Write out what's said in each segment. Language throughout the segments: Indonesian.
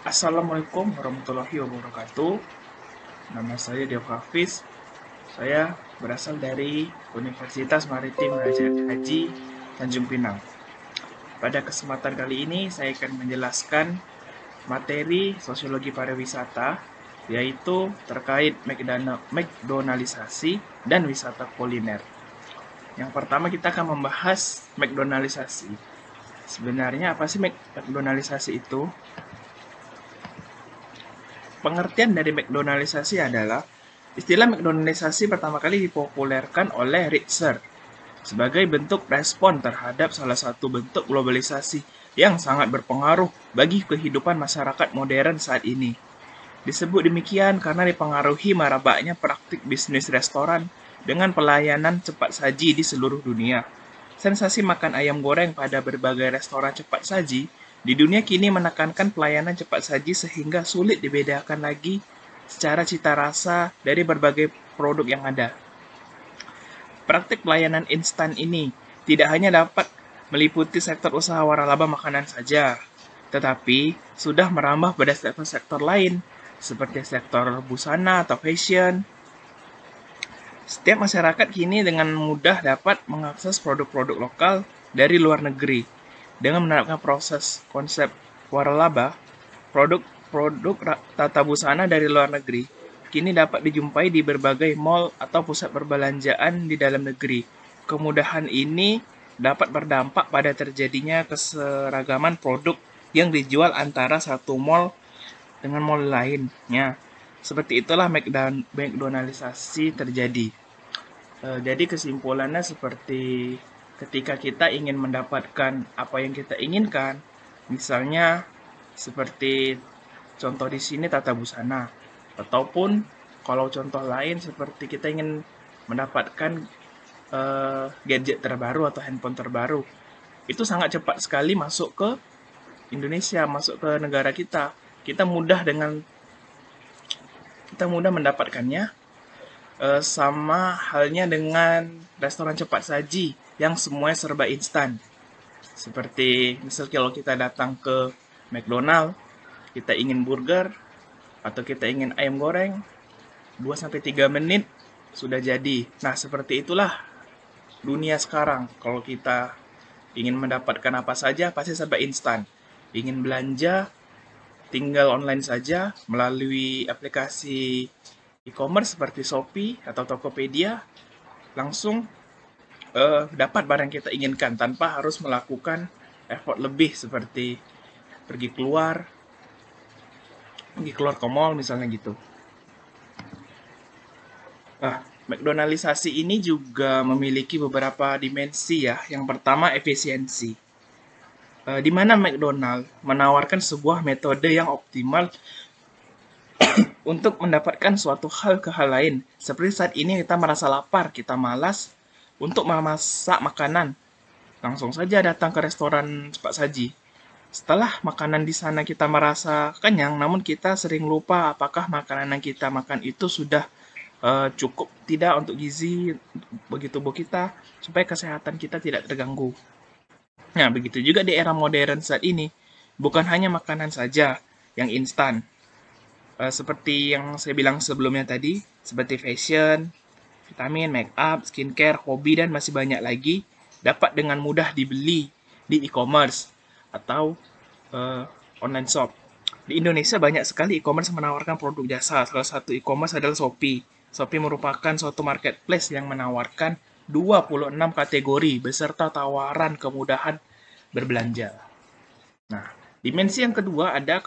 Assalamualaikum warahmatullahi wabarakatuh. Nama saya Dev Hafiz. Saya berasal dari Universitas Maritim Raja Haji Tanjung Pinang. Pada kesempatan kali ini saya akan menjelaskan materi sosiologi pariwisata, yaitu terkait McDonaldisasi dan wisata kuliner. Yang pertama kita akan membahas McDonaldisasi. Sebenarnya apa sih McDonaldisasi itu? Pengertian dari McDonaldisasi adalah istilah McDonaldisasi pertama kali dipopulerkan oleh Richard sebagai bentuk respon terhadap salah satu bentuk globalisasi yang sangat berpengaruh bagi kehidupan masyarakat modern saat ini. Disebut demikian karena dipengaruhi maraknya praktik bisnis restoran dengan pelayanan cepat saji di seluruh dunia. Sensasi makan ayam goreng pada berbagai restoran cepat saji di dunia kini menekankan pelayanan cepat saji sehingga sulit dibedakan lagi secara cita rasa dari berbagai produk yang ada. Praktik pelayanan instan ini tidak hanya dapat meliputi sektor usaha waralaba makanan saja, tetapi sudah merambah pada sektor-sektor lain, seperti sektor busana atau fashion. Setiap masyarakat kini dengan mudah dapat mengakses produk-produk lokal dari luar negeri. Dengan menerapkan proses konsep waralaba, produk tata busana dari luar negeri kini dapat dijumpai di berbagai mall atau pusat perbelanjaan di dalam negeri. Kemudahan ini dapat berdampak pada terjadinya keseragaman produk yang dijual antara satu mall dengan mall lainnya. Seperti itulah McDonaldisasi terjadi. Jadi kesimpulannya seperti ketika kita ingin mendapatkan apa yang kita inginkan, misalnya seperti contoh di sini tata busana, ataupun kalau contoh lain seperti kita ingin mendapatkan gadget terbaru atau handphone terbaru, itu sangat cepat sekali masuk ke Indonesia, masuk ke negara kita. Kita mudah mendapatkannya, sama halnya dengan restoran cepat saji yang semuanya serba instan. Seperti misal kalau kita datang ke McDonald, kita ingin burger atau kita ingin ayam goreng, 2-3 menit sudah jadi. Nah, seperti itulah dunia sekarang. Kalau kita ingin mendapatkan apa saja, pasti serba instan. Ingin belanja, tinggal online saja melalui aplikasi e-commerce seperti Shopee atau Tokopedia, langsung dapat barang kita inginkan tanpa harus melakukan effort lebih seperti pergi keluar ke mall misalnya gitu. McDonaldisasi ini juga memiliki beberapa dimensi ya. Yang pertama efisiensi. Di mana McDonald menawarkan sebuah metode yang optimal untuk mendapatkan suatu hal ke hal lain. Seperti saat ini kita merasa lapar, kita malas untuk memasak makanan. Langsung saja datang ke restoran cepat saji. Setelah makanan di sana kita merasa kenyang, namun kita sering lupa apakah makanan yang kita makan itu sudah cukup tidak untuk gizi bagi tubuh kita, supaya kesehatan kita tidak terganggu. Nah, begitu juga di era modern saat ini, bukan hanya makanan saja yang instan. Seperti yang saya bilang sebelumnya tadi, seperti fashion, vitamin, make up, skincare, hobi, dan masih banyak lagi dapat dengan mudah dibeli di e-commerce atau online shop. Di Indonesia banyak sekali e-commerce menawarkan produk jasa. Salah satu e-commerce adalah Shopee. Shopee merupakan suatu marketplace yang menawarkan 26 kategori beserta tawaran kemudahan berbelanja. Nah, dimensi yang kedua ada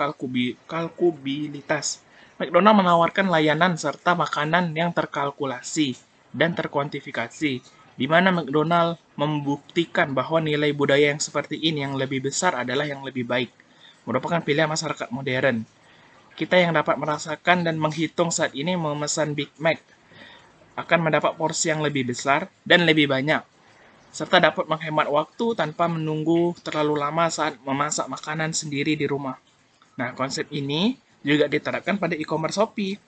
kalkubilitas. McDonald menawarkan layanan serta makanan yang terkalkulasi dan terkuantifikasi, di mana McDonald membuktikan bahwa nilai budaya yang seperti ini yang lebih besar adalah yang lebih baik, merupakan pilihan masyarakat modern. Kita yang dapat merasakan dan menghitung saat ini memesan Big Mac akan mendapat porsi yang lebih besar dan lebih banyak, serta dapat menghemat waktu tanpa menunggu terlalu lama saat memasak makanan sendiri di rumah. Nah, konsep ini juga diterapkan pada e-commerce Shopee,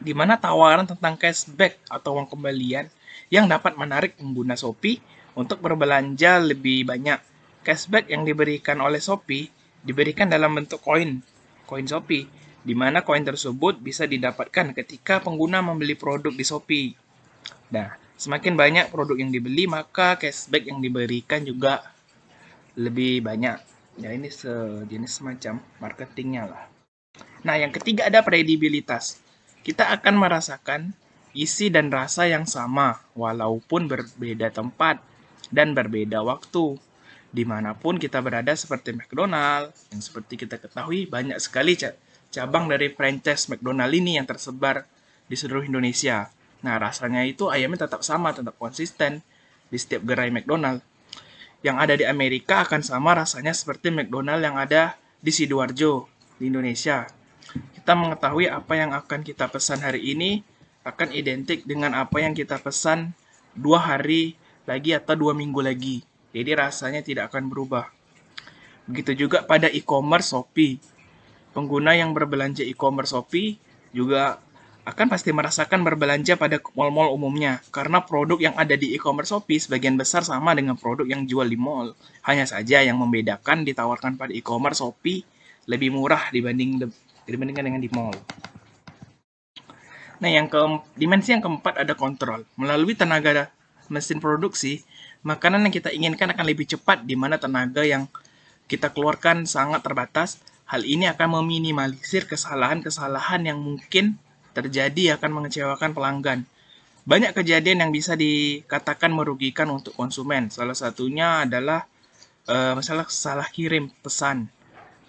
di mana tawaran tentang cashback atau uang kembalian yang dapat menarik pengguna Shopee untuk berbelanja lebih banyak. Cashback yang diberikan oleh Shopee diberikan dalam bentuk koin Shopee, di mana koin tersebut bisa didapatkan ketika pengguna membeli produk di Shopee. Nah, semakin banyak produk yang dibeli, maka cashback yang diberikan juga lebih banyak. Ya, ini sejenis semacam marketingnya lah. Nah, yang ketiga ada kredibilitas. Kita akan merasakan isi dan rasa yang sama, walaupun berbeda tempat dan berbeda waktu. Dimanapun kita berada seperti McDonald, yang seperti kita ketahui banyak sekali cabang dari franchise McDonald ini yang tersebar di seluruh Indonesia. Nah, rasanya itu ayamnya tetap sama, tetap konsisten di setiap gerai McDonald. Yang ada di Amerika akan sama rasanya seperti McDonald yang ada di Sidoarjo, di Indonesia. Kita mengetahui apa yang akan kita pesan hari ini akan identik dengan apa yang kita pesan 2 hari lagi atau 2 minggu lagi. Jadi rasanya tidak akan berubah. Begitu juga pada e-commerce Shopee. Pengguna yang berbelanja e-commerce Shopee juga akan pasti merasakan berbelanja pada mall-mall umumnya, karena produk yang ada di e-commerce Shopee sebagian besar sama dengan produk yang jual di mall. Hanya saja yang membedakan ditawarkan pada e-commerce Shopee lebih murah dibandingkan dengan di mall. Nah, dimensi yang keempat ada kontrol. Melalui tenaga mesin produksi, makanan yang kita inginkan akan lebih cepat, di mana tenaga yang kita keluarkan sangat terbatas. Hal ini akan meminimalisir kesalahan-kesalahan yang mungkin terjadi akan mengecewakan pelanggan. Banyak kejadian yang bisa dikatakan merugikan untuk konsumen. Salah satunya adalah masalah salah kirim pesan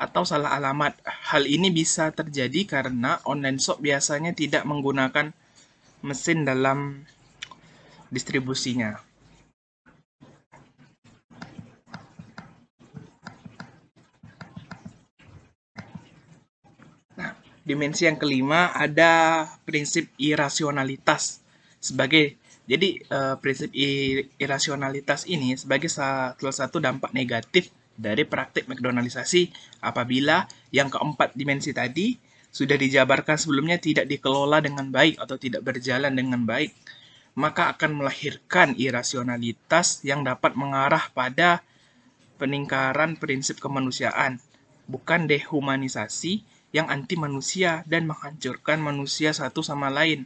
atau salah alamat. Hal ini bisa terjadi karena online shop biasanya tidak menggunakan mesin dalam distribusinya. Nah, dimensi yang kelima ada prinsip irasionalitas sebagai prinsip irasionalitas ini sebagai salah satu dampak negatif dari praktik McDonaldisasi apabila yang keempat dimensi tadi sudah dijabarkan sebelumnya tidak dikelola dengan baik atau tidak berjalan dengan baik, maka akan melahirkan irasionalitas yang dapat mengarah pada peningkaran prinsip kemanusiaan, bukan dehumanisasi yang anti manusia dan menghancurkan manusia satu sama lain.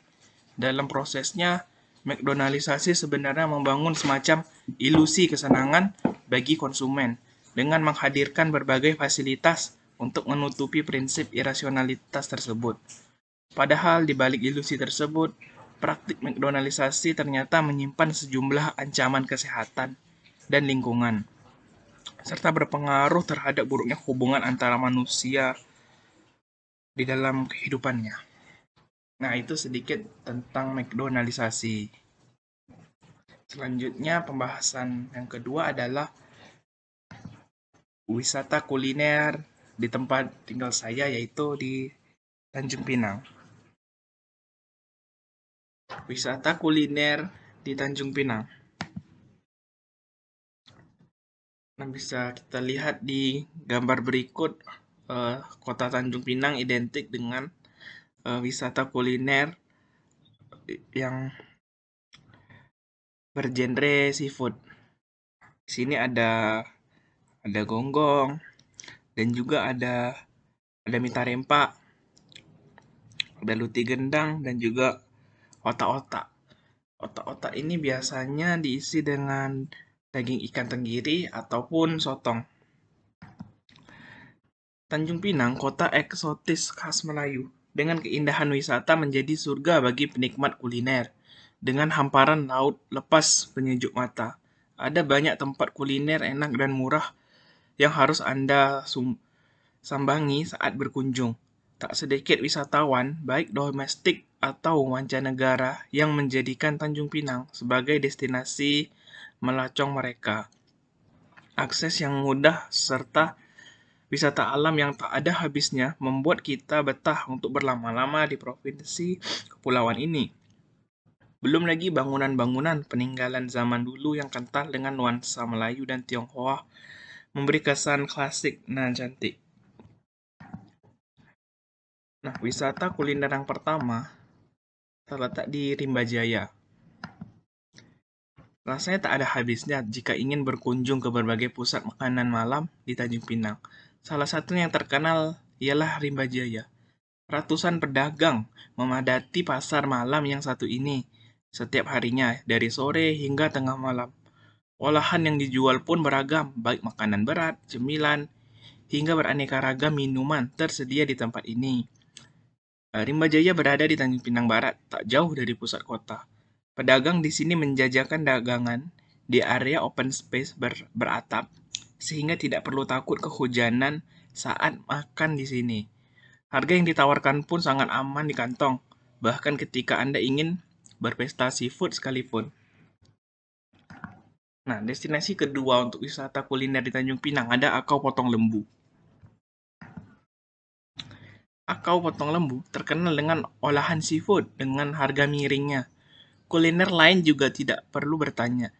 Dalam prosesnya, McDonaldisasi sebenarnya membangun semacam ilusi kesenangan bagi konsumen dengan menghadirkan berbagai fasilitas untuk menutupi prinsip irasionalitas tersebut. Padahal di balik ilusi tersebut, praktik McDonaldisasi ternyata menyimpan sejumlah ancaman kesehatan dan lingkungan, serta berpengaruh terhadap buruknya hubungan antara manusia di dalam kehidupannya. Nah, itu sedikit tentang McDonaldisasi. Selanjutnya, pembahasan yang kedua adalah wisata kuliner di tempat tinggal saya, yaitu di Tanjung Pinang. Wisata kuliner di Tanjung Pinang. Nah, bisa kita lihat di gambar berikut, kota Tanjung Pinang identik dengan wisata kuliner yang bergenre seafood. Di sini ada gonggong dan juga ada mie tarempa, ada luti gendang dan juga otak-otak. Otak-otak ini biasanya diisi dengan daging ikan tenggiri ataupun sotong. Tanjung Pinang, kota eksotis khas Melayu, dengan keindahan wisata menjadi surga bagi penikmat kuliner. Dengan hamparan laut lepas penyejuk mata, ada banyak tempat kuliner enak dan murah yang harus Anda sambangi saat berkunjung. Tak sedikit wisatawan, baik domestik atau mancanegara, yang menjadikan Tanjung Pinang sebagai destinasi melacong mereka. Akses yang mudah serta wisata alam yang tak ada habisnya membuat kita betah untuk berlama-lama di provinsi kepulauan ini. Belum lagi bangunan-bangunan peninggalan zaman dulu yang kental dengan nuansa Melayu dan Tionghoa memberi kesan klasik dan cantik. Nah, wisata kuliner yang pertama terletak di Rimba Jaya. Rasanya tak ada habisnya jika ingin berkunjung ke berbagai pusat makanan malam di Tanjung Pinang. Salah satunya yang terkenal ialah Rimba Jaya. Ratusan pedagang memadati pasar malam yang satu ini setiap harinya, dari sore hingga tengah malam. Olahan yang dijual pun beragam, baik makanan berat, cemilan, hingga beraneka ragam minuman tersedia di tempat ini. Rimba Jaya berada di Tanjung Pinang Barat, tak jauh dari pusat kota. Pedagang di sini menjajakan dagangan di area open space beratap, sehingga tidak perlu takut kehujanan saat makan di sini. Harga yang ditawarkan pun sangat aman di kantong, bahkan ketika Anda ingin berpesta seafood sekalipun. Nah, destinasi kedua untuk wisata kuliner di Tanjung Pinang ada Akau Potong Lembu. Akau Potong Lembu terkenal dengan olahan seafood dengan harga miringnya. Kuliner lain juga tidak perlu ditanya.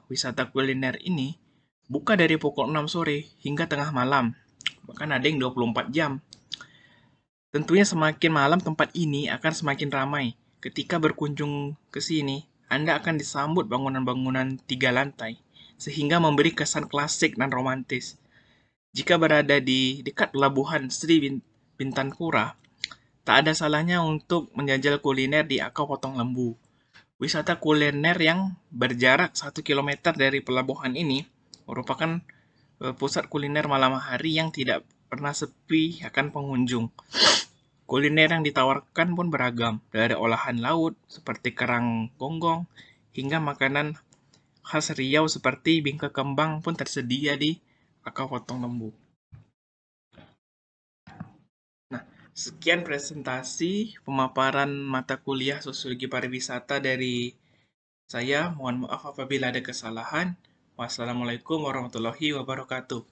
Wisata kuliner ini buka dari pukul 6 sore hingga tengah malam. Bahkan ada yang 24 jam. Tentunya semakin malam tempat ini akan semakin ramai. Ketika berkunjung ke sini, Anda akan disambut bangunan-bangunan 3 lantai, sehingga memberi kesan klasik dan romantis. Jika berada di dekat pelabuhan Sri Bintanpura, tak ada salahnya untuk menjajal kuliner di Akau Potong Lembu. Wisata kuliner yang berjarak 1 kilometer dari pelabuhan ini merupakan pusat kuliner malam hari yang tidak pernah sepi akan pengunjung. Kuliner yang ditawarkan pun beragam, dari olahan laut seperti kerang gonggong hingga makanan khas Riau seperti bingka kembang pun tersedia di Akau Potong Lembu. Nah, sekian presentasi pemaparan mata kuliah Sosiologi Pariwisata dari saya. Mohon maaf apabila ada kesalahan. Wassalamualaikum warahmatullahi wabarakatuh.